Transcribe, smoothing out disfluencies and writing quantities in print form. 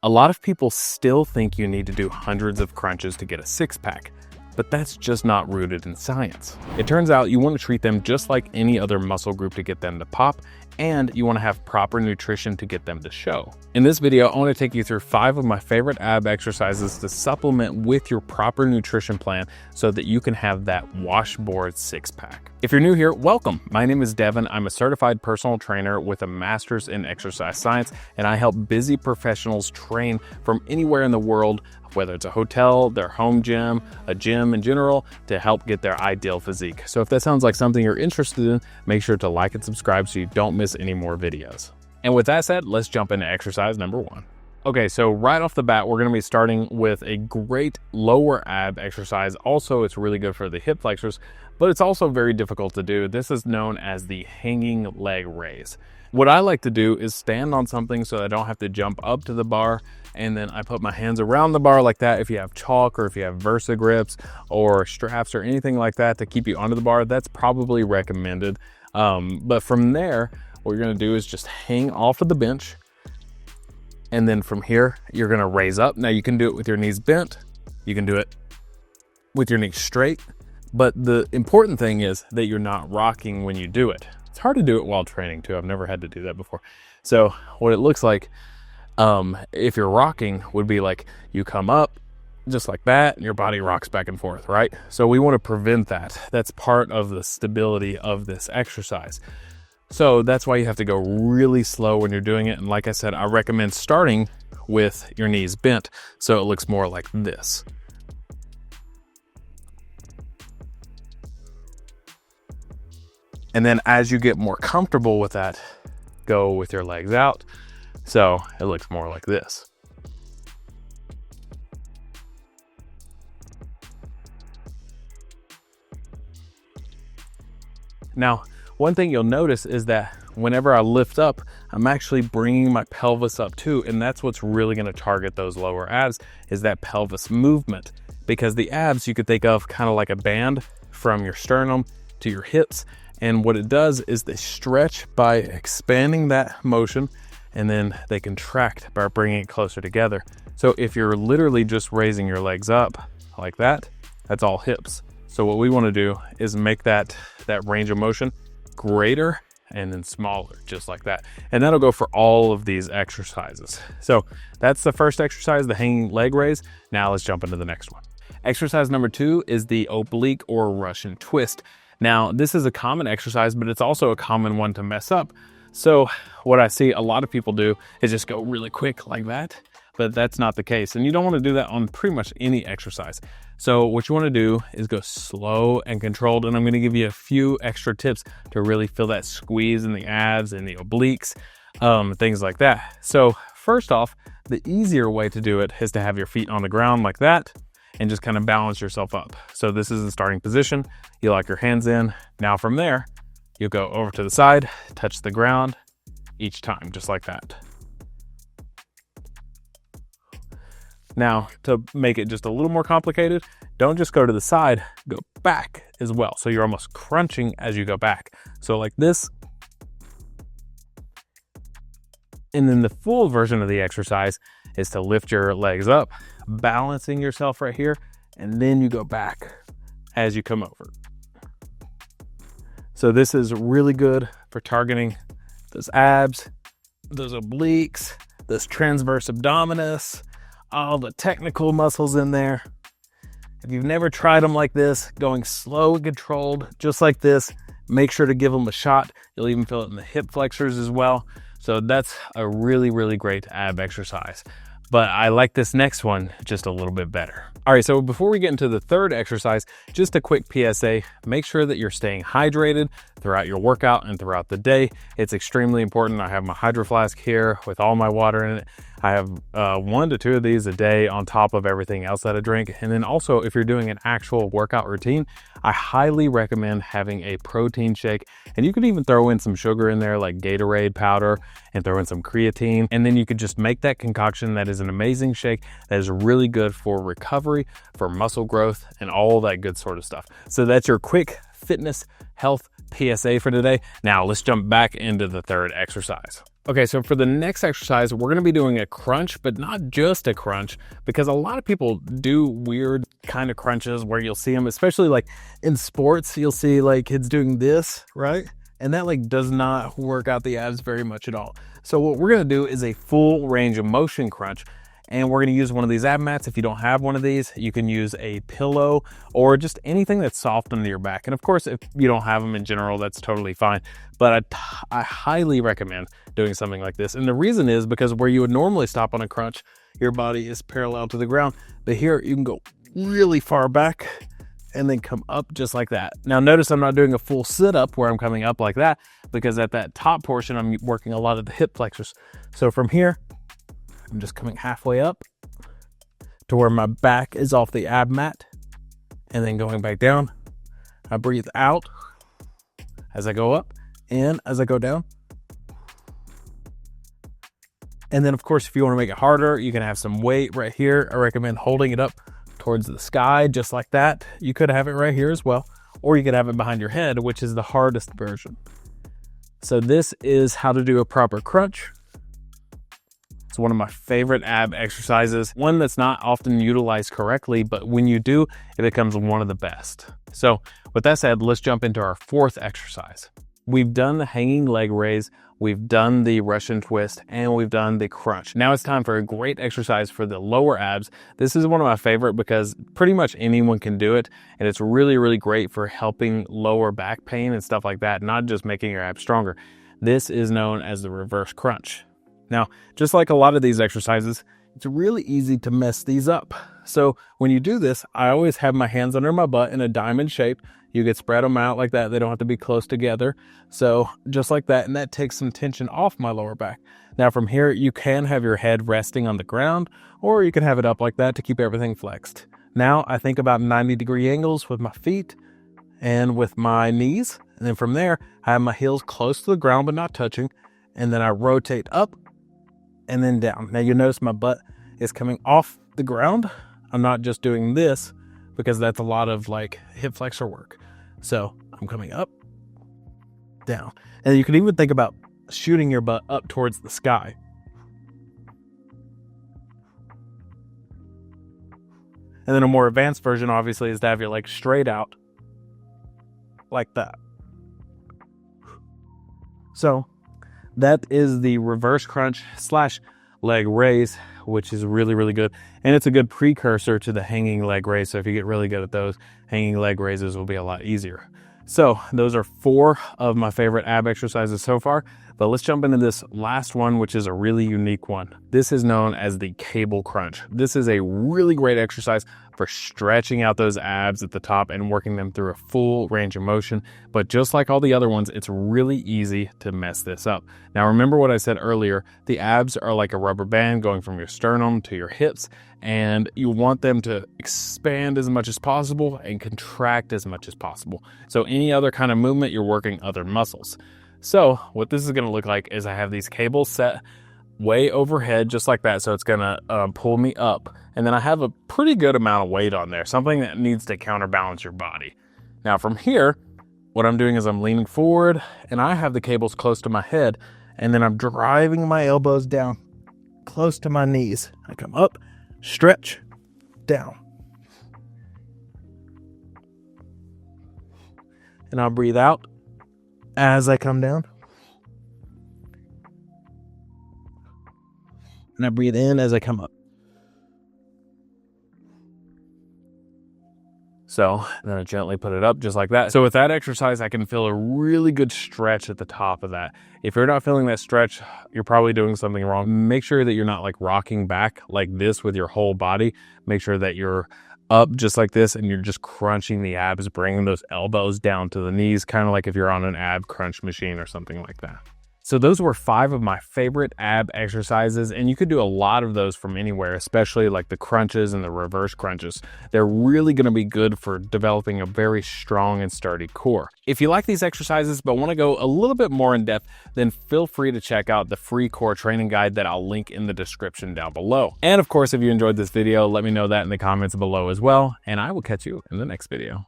A lot of people still think you need to do hundreds of crunches to get a six-pack, but that's just not rooted in science. It turns out you want to treat them just like any other muscle group to get them to pop, and you want to have proper nutrition to get them to show. In this video, I want to take you through 5 of my favorite ab exercises to supplement with your proper nutrition plan so that you can have that washboard six-pack. If you're new here, welcome. My name is Devin. I'm a certified personal trainer with a master's in exercise science, and I help busy professionals train from anywhere in the world, whether it's a hotel, their home gym, a gym in general, to help get their ideal physique. So if that sounds like something you're interested in, make sure to like and subscribe so you don't miss any more videos. And with that said, let's jump into exercise number 1. Okay, so right off the bat, we're gonna be starting with a great lower ab exercise. Also, it's really good for the hip flexors, but it's also very difficult to do. This is known as the hanging leg raise. What I like to do is stand on something so I don't have to jump up to the bar, and then I put my hands around the bar like that. If you have chalk or if you have Versa grips or straps or anything like that to keep you onto the bar, that's probably recommended. But from there, what you're gonna do is just hang off of the bench, and then from here, you're gonna raise up. Now you can do it with your knees bent, you can do it with your knees straight, but the important thing is that you're not rocking when you do it. It's hard to do it while training too. I've never had to do that before. So what it looks like, if you're rocking, would be like you come up just like that and your body rocks back and forth, right? So we want to prevent that. That's part of the stability of this exercise. So that's why you have to go really slow when you're doing it. And like I said, I recommend starting with your knees bent so it looks more like this. And then as you get more comfortable with that, go with your legs out. So it looks more like this. Now, one thing you'll notice is that whenever I lift up, I'm actually bringing my pelvis up too. And that's what's really going to target those lower abs, is that pelvis movement. Because the abs you could think of kind of like a band from your sternum to your hips. And what it does is they stretch by expanding that motion, and then they contract by bringing it closer together. So if you're literally just raising your legs up like that, that's all hips. So what we want to do is make that range of motion greater and then smaller, just like that. And that'll go for all of these exercises. So that's the first exercise, the hanging leg raise. Now let's jump into the next one. Exercise number 2 is the oblique or Russian twist. Now, this is a common exercise, but it's also a common one to mess up. So what I see a lot of people do is just go really quick like that, but that's not the case. And you don't want to do that on pretty much any exercise. So what you want to do is go slow and controlled. And I'm going to give you a few extra tips to really feel that squeeze in the abs and the obliques, things like that. So first off, the easier way to do it is to have your feet on the ground like that, and just kind of balance yourself up. So this is the starting position. You lock your hands in. Now from there, you go over to the side, touch the ground each time, just like that. Now, to make it just a little more complicated, don't just go to the side, go back as well. So you're almost crunching as you go back. So like this. And then the full version of the exercise is to lift your legs up, balancing yourself right here, and then you go back as you come over. So this is really good for targeting those abs, those obliques, this transverse abdominis, all the technical muscles in there. If you've never tried them like this, going slow and controlled, just like this, make sure to give them a shot. You'll even feel it in the hip flexors as well. So that's a really, really great ab exercise. But I like this next one just a little bit better. All right, so before we get into the third exercise, just a quick PSA, make sure that you're staying hydrated throughout your workout and throughout the day. It's extremely important. I have my Hydro Flask here with all my water in it. I have 1 to 2 of these a day on top of everything else that I drink. And then also, if you're doing an actual workout routine, I highly recommend having a protein shake. And you could even throw in some sugar in there like Gatorade powder and throw in some creatine. And then you could just make that concoction that is an amazing shake that is really good for recovery, for muscle growth, and all that good sort of stuff. So that's your quick fitness health PSA for today. Now let's jump back into the third exercise. Okay, so for the next exercise, we're gonna be doing a crunch, but not just a crunch, because a lot of people do weird kind of crunches where you'll see them, especially like in sports, you'll see like kids doing this, right? And that like does not work out the abs very much at all. So what we're gonna do is a full range of motion crunch. And we're gonna use one of these ab mats. If you don't have one of these, you can use a pillow or just anything that's soft under your back. And of course, if you don't have them in general, that's totally fine. But I highly recommend doing something like this. And the reason is because where you would normally stop on a crunch, your body is parallel to the ground. But here you can go really far back and then come up just like that. Now notice I'm not doing a full sit up where I'm coming up like that, because at that top portion, I'm working a lot of the hip flexors. So from here, I'm just coming halfway up to where my back is off the ab mat and then going back down. I breathe out as I go up and as I go down. And then of course, if you want to make it harder, you can have some weight right here. I recommend holding it up towards the sky, just like that. You could have it right here as well, or you could have it behind your head, which is the hardest version. So this is how to do a proper crunch. It's one of my favorite ab exercises, one that's not often utilized correctly, but when you do, it becomes one of the best. So with that said, let's jump into our fourth exercise. We've done the hanging leg raise, we've done the Russian twist, and we've done the crunch. Now it's time for a great exercise for the lower abs. This is one of my favorite because pretty much anyone can do it, and it's really, really great for helping lower back pain and stuff like that, not just making your abs stronger. This is known as the reverse crunch. Now, just like a lot of these exercises, it's really easy to mess these up. So when you do this, I always have my hands under my butt in a diamond shape. You could spread them out like that. They don't have to be close together. So just like that, and that takes some tension off my lower back. Now from here, you can have your head resting on the ground, or you can have it up like that to keep everything flexed. Now I think about 90-degree angles with my feet and with my knees. And then from there, I have my heels close to the ground, but not touching. And then I rotate up and then down. Now you notice my butt is coming off the ground. I'm not just doing this because that's a lot of like hip flexor work. So I'm coming up, down. And you can even think about shooting your butt up towards the sky. And then a more advanced version obviously is to have your legs straight out like that. So that is the reverse crunch / leg raise, which is really, really good. And it's a good precursor to the hanging leg raise. So if you get really good at those, hanging leg raises will be a lot easier. So those are 4 of my favorite ab exercises so far. But let's jump into this last one, which is a really unique one. This is known as the cable crunch. This is a really great exercise for stretching out those abs at the top and working them through a full range of motion. But just like all the other ones, it's really easy to mess this up. Now, remember what I said earlier, the abs are like a rubber band going from your sternum to your hips, and you want them to expand as much as possible and contract as much as possible. So any other kind of movement, you're working other muscles. So what this is going to look like is I have these cables set way overhead, just like that. So it's going to pull me up. And then I have a pretty good amount of weight on there, something that needs to counterbalance your body. Now from here, what I'm doing is I'm leaning forward and I have the cables close to my head. And then I'm driving my elbows down close to my knees. I come up, stretch, down. And I'll breathe out as I come down. And I breathe in as I come up. So then I gently put it up just like that. So with that exercise, I can feel a really good stretch at the top of that. If you're not feeling that stretch, you're probably doing something wrong. Make sure that you're not like rocking back like this with your whole body. Make sure that you're up just like this and you're just crunching the abs, bringing those elbows down to the knees, kind of like if you're on an ab crunch machine or something like that. So those were 5 of my favorite ab exercises, and you could do a lot of those from anywhere, especially like the crunches and the reverse crunches. They're really going to be good for developing a very strong and sturdy core. If you like these exercises but want to go a little bit more in depth, then feel free to check out the free core training guide that I'll link in the description down below. And of course, if you enjoyed this video, let me know that in the comments below as well, and I will catch you in the next video.